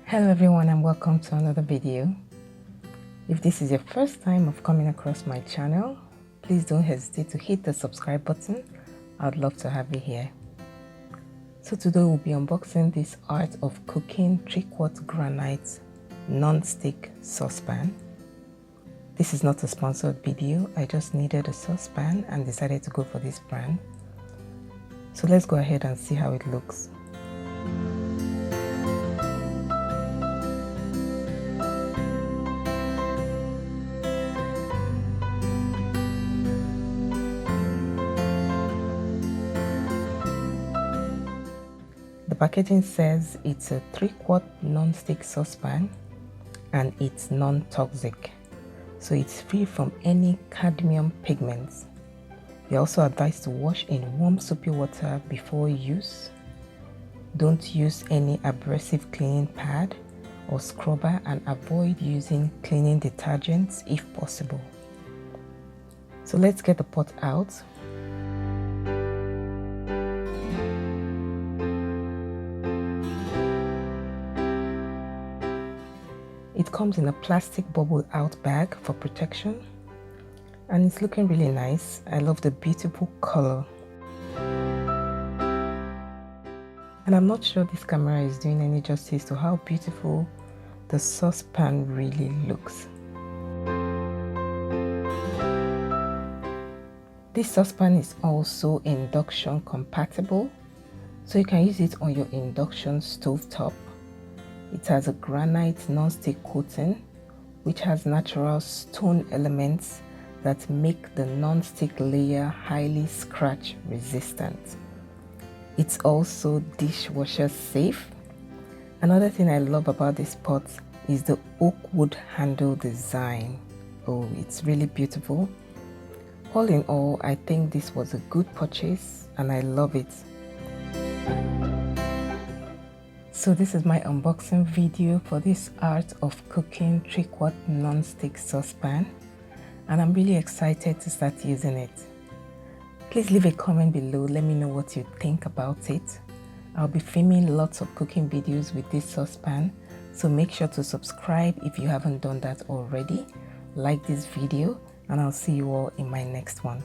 Hello everyone and welcome to another video. If this is your first time of coming across my channel, please don't hesitate to hit the subscribe button. I'd love to have you here. So today we'll be unboxing this Art of Cooking 3/4 granite non-stick saucepan. This is not a sponsored video, I just needed a saucepan and decided to go for this brand. So let's go ahead and see how it looks. The packaging says it's a 3/4 non-stick saucepan and it's non-toxic, so it's free from any cadmium pigments. You're also advised to wash in warm soapy water before use. Don't use any abrasive cleaning pad or scrubber and avoid using cleaning detergents if possible. So let's get the pot out. It comes in a plastic bubble out bag for protection and it's looking really nice. I love the beautiful color. And I'm not sure this camera is doing any justice to how beautiful the saucepan really looks. This saucepan is also induction compatible, so you can use it on your induction stovetop. It has a granite non-stick coating which has natural stone elements that make the non-stick layer highly scratch resistant. It's also dishwasher safe. Another thing I love about this pot is the oak wood handle design. Oh, it's really beautiful. All in all, I think this was a good purchase and I love it. So this is my unboxing video for this Art of Cooking 3/4 non-stick saucepan, and I'm really excited to start using it. Please leave a comment below, let me know what you think about it. I'll be filming lots of cooking videos with this saucepan, so make sure to subscribe if you haven't done that already. Like this video and I'll see you all in my next one.